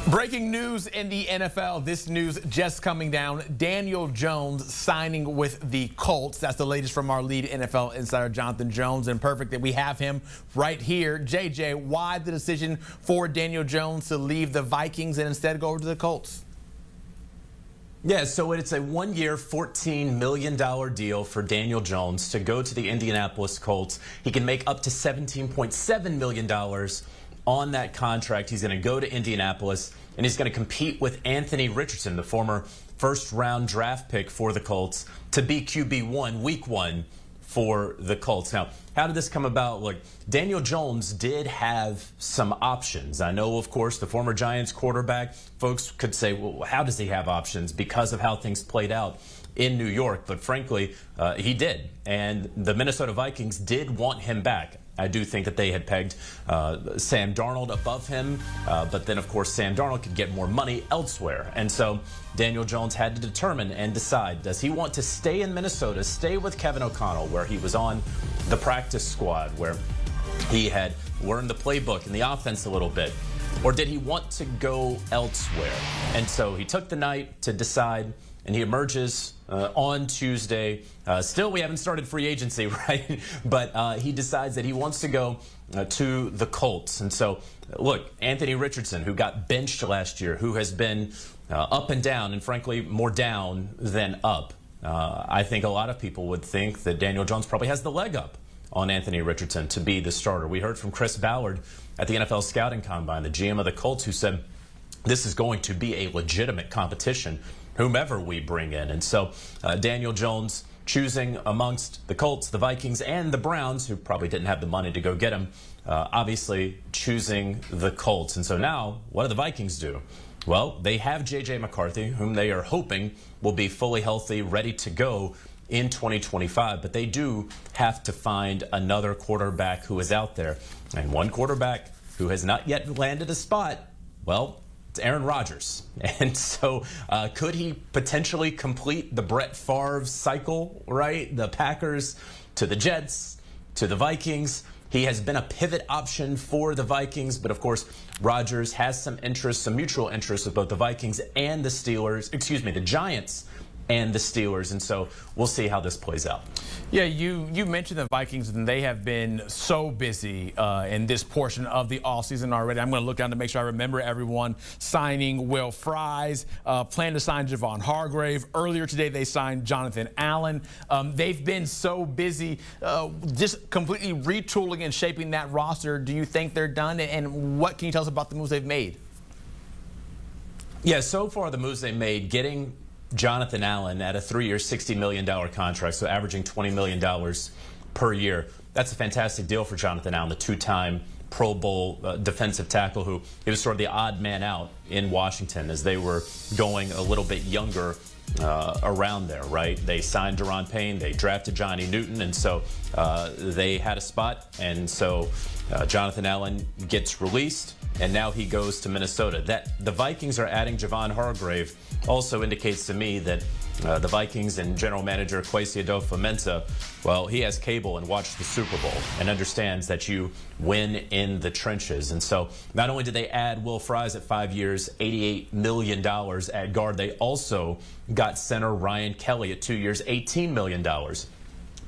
Breaking news in the NFL. This news just coming down. Daniel Jones signing with the Colts. That's the latest from our lead NFL insider, Jonathan Jones. And perfect that we have him right here. JJ, why the decision for Daniel Jones to leave the Vikings and instead go over to the Colts? Yeah, so it's a one-year, $14 million deal for Daniel Jones to go to the Indianapolis Colts. He can make up to $17.7 million on that contract. He's going to go to Indianapolis, and he's going to compete with Anthony Richardson, the former first-round draft pick for the Colts, to be QB1, week one for the Colts. Now, how did this come about? Look, Daniel Jones did have some options. I know, of course, the former Giants quarterback, folks could say, well, how does he have options? Because of how things played out in New York. But frankly, he did. And the Minnesota Vikings did want him back. I do think that they had pegged Sam Darnold above him, but then, of course, Sam Darnold could get more money elsewhere. And so Daniel Jones had to determine and decide, does he want to stay in Minnesota, stay with Kevin O'Connell, where he was on the practice squad, where he had learned the playbook and the offense a little bit, or did he want to go elsewhere? And so he took the night to decide, and he emerges on Tuesday. Still, we haven't started free agency, right? But he decides that he wants to go to the Colts. And so, look, Anthony Richardson, who got benched last year, who has been up and down, and frankly, more down than up. I think a lot of people would think that Daniel Jones probably has the leg up on Anthony Richardson to be the starter. We heard from Chris Ballard at the NFL Scouting Combine, the GM of the Colts, who said this is going to be a legitimate competition, whomever we bring in. And so Daniel Jones choosing amongst the Colts, the Vikings, and the Browns, who probably didn't have the money to go get him, obviously choosing the Colts. And so now, what do the Vikings do? Well, they have J.J. McCarthy, whom they are hoping will be fully healthy, ready to go in 2025. But they do have to find another quarterback who is out there. And one quarterback who has not yet landed a spot, well, it's Aaron Rodgers. And so could he potentially complete the Brett Favre cycle, right? The Packers to the Jets to the Vikings. He has been a pivot option for the Vikings, but of course, Rodgers has some interest, some mutual interest with both the Vikings and the Steelers, the Giants and the Steelers. And so we'll see how this plays out. Yeah, you mentioned the Vikings, and they have been so busy in this portion of the offseason already. I'm going to look down to make sure I remember everyone. Signing Will Fries, plan to sign Javon Hargrave. Earlier today, they signed Jonathan Allen. They've been so busy just completely retooling and shaping that roster. Do you think they're done? And what can you tell us about the moves they've made? Yeah, so far the moves they made, getting Jonathan Allen at a 3-year, $60 million contract, so averaging $20 million per year. That's a fantastic deal for Jonathan Allen, the two-time Pro Bowl defensive tackle, who he was sort of the odd man out in Washington as they were going a little bit younger around there, right? They signed Daron Payne, they drafted Johnny Newton, and so they had a spot, and so Jonathan Allen gets released, and now he goes to Minnesota. That the Vikings are adding Javon Hargrave also indicates to me that the Vikings and general manager Kwesi Adofo-Mensah, well, he has cable and watched the Super Bowl and understands that you win in the trenches. And so not only did they add Will Fries at 5 years, $88 million at guard, they also got center Ryan Kelly at 2 years, $18 million.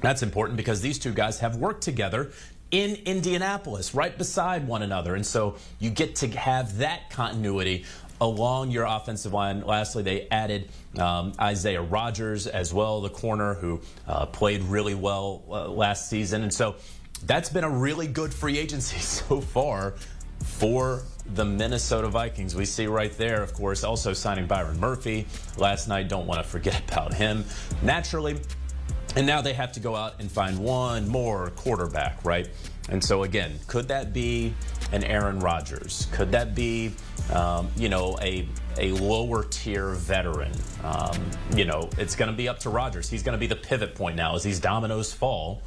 That's important because these two guys have worked together in Indianapolis, right beside one another. And so you get to have that continuity along your offensive line. Lastly, they added Isaiah Rodgers as well, the corner who played really well last season. And so that's been a really good free agency so far for the Minnesota Vikings. We see right there, of course, also signing Byron Murphy last night. Don't want to forget about him, naturally. And now they have to go out and find one more quarterback, right? And so, again, could that be an Aaron Rodgers? Could that be, a lower-tier veteran? It's going to be up to Rodgers. He's going to be the pivot point now as these dominoes fall.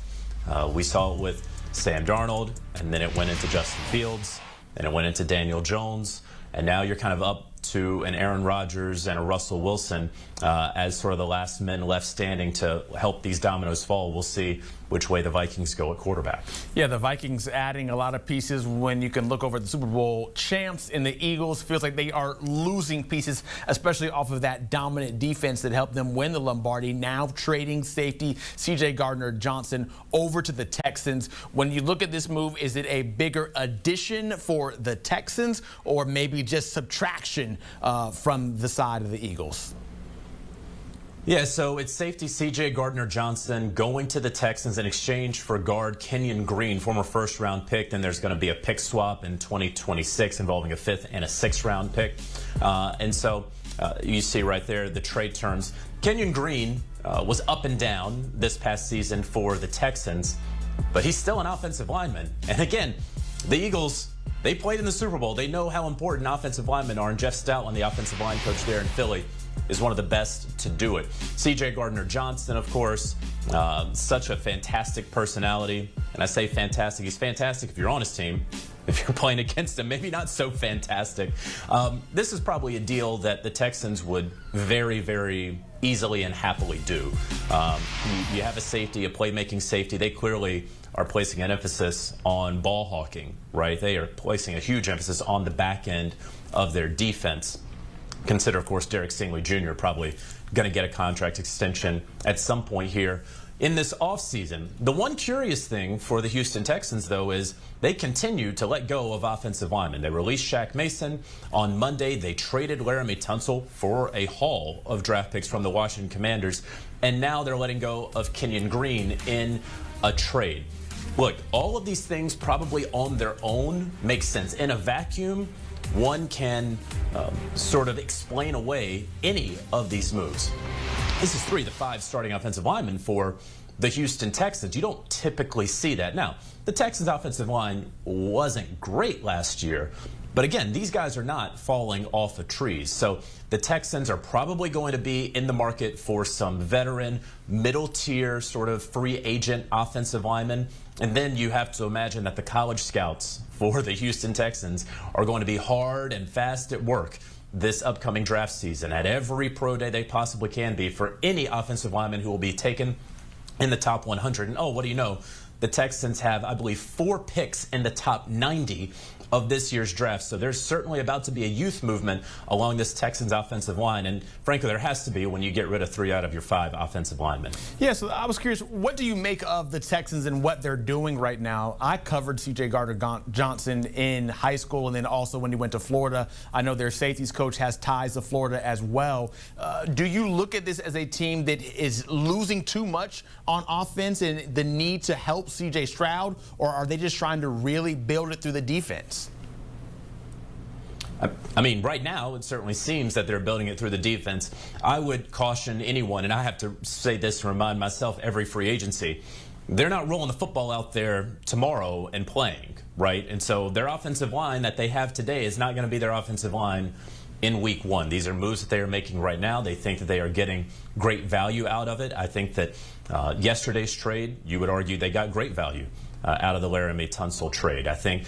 We saw it with Sam Darnold, and then it went into Justin Fields, and it went into Daniel Jones, and now you're kind of up to an Aaron Rodgers and a Russell Wilson as sort of the last men left standing to help these dominoes fall. We'll see which way the Vikings go at quarterback. Yeah, the Vikings adding a lot of pieces. When you can look over at the Super Bowl champs in the Eagles, feels like they are losing pieces, especially off of that dominant defense that helped them win the Lombardi. Now trading safety CJ Gardner Johnson over to the Texans. When you look at this move, is it a bigger addition for the Texans or maybe just subtraction from the side of the Eagles? Yeah, so it's safety CJ Gardner Johnson going to the Texans in exchange for guard Kenyon Green, former first-round pick. Then there's going to be a pick swap in 2026 involving a 5th and a 6th-round pick. And so you see right there the trade terms. Kenyon Green was up and down this past season for the Texans, but he's still an offensive lineman. And again, the Eagles, they played in the Super Bowl. They know how important offensive linemen are, and Jeff Stoutland, the offensive line coach there in Philly, is one of the best to do it. CJ Gardner Johnson, of course, such a fantastic personality. And I say fantastic. He's fantastic if you're on his team. If you're playing against him, maybe not so fantastic. This is probably a deal that the Texans would very, very easily and happily do. You have a safety, a playmaking safety. They clearly are placing an emphasis on ball hawking, right? They are placing a huge emphasis on the back end of their defense. Consider, of course, Derek Stingley Jr. probably going to get a contract extension at some point here in this offseason. The one curious thing for the Houston Texans, though, is they continue to let go of offensive linemen. They released Shaq Mason on Monday. They traded Laramie Tunsil for a haul of draft picks from the Washington Commanders. And now they're letting go of Kenyon Green in a trade. Look, all of these things probably on their own make sense. In a vacuum, one can sort of explain away any of these moves. This is 3 of the 5 starting offensive linemen for the Houston Texans. You don't typically see that. Now, the Texans offensive line wasn't great last year, but again, these guys are not falling off of trees. So the Texans are probably going to be in the market for some veteran, middle tier sort of free agent offensive linemen. And then you have to imagine that the college scouts for the Houston Texans are going to be hard and fast at work this upcoming draft season at every pro day they possibly can be for any offensive lineman who will be taken in the top 100. And oh, what do you know? The Texans have, I believe, 4 picks in the top 90 of this year's draft. So there's certainly about to be a youth movement along this Texans offensive line. And frankly, there has to be when you get rid of 3 out of your 5 offensive linemen. Yeah, so I was curious, what do you make of the Texans and what they're doing right now? I covered CJ Gardner Johnson in high school and then also when he went to Florida. I know their safeties coach has ties to Florida as well. Do you look at this as a team that is losing too much on offense and the need to help CJ Stroud, or are they just trying to really build it through the defense? I mean, right now, it certainly seems that they're building it through the defense. I would caution anyone, and I have to say this and remind myself every free agency, they're not rolling the football out there tomorrow and playing, right? And so their offensive line that they have today is not going to be their offensive line in week 1. These are moves that they are making right now. They think that they are getting great value out of it. I think that yesterday's trade, you would argue they got great value out of the Laramie Tunsil trade. I think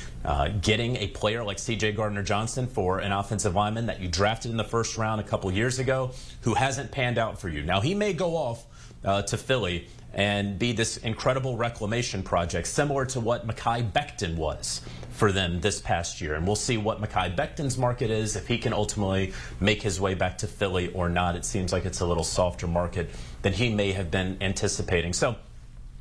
getting a player like CJ Gardner Johnson for an offensive lineman that you drafted in the first round a couple years ago who hasn't panned out for you. Now, he may go off to Philly and be this incredible reclamation project, similar to what Mekhi Becton was for them this past year. And we'll see what Mekhi Becton's market is, if he can ultimately make his way back to Philly or not. It seems like it's a little softer market than he may have been anticipating. So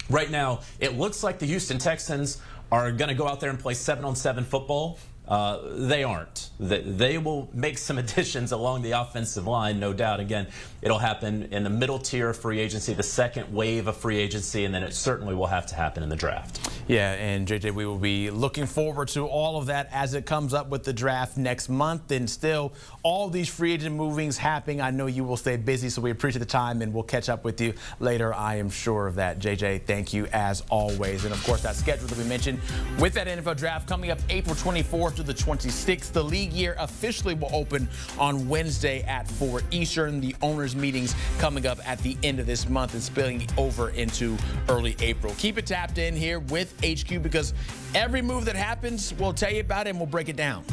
right now, it looks like the Houston Texans are going to go out there and play 7-on-7 football. They aren't. They will make some additions along the offensive line, no doubt. Again, it'll happen in the middle tier of free agency, the second wave of free agency, and then it certainly will have to happen in the draft. Yeah, and JJ, we will be looking forward to all of that as it comes up with the draft next month. And still, all these free agent movings happening. I know you will stay busy, so we appreciate the time, and we'll catch up with you later. I am sure of that. JJ, thank you as always. And of course, that schedule that we mentioned with that NFL draft coming up April 24th to the 26th. The league year officially will open on Wednesday at 4 Eastern. The owners' meetings coming up at the end of this month and spilling over into early April. Keep it tapped in here with HQ because every move that happens, we'll tell you about it and we'll break it down.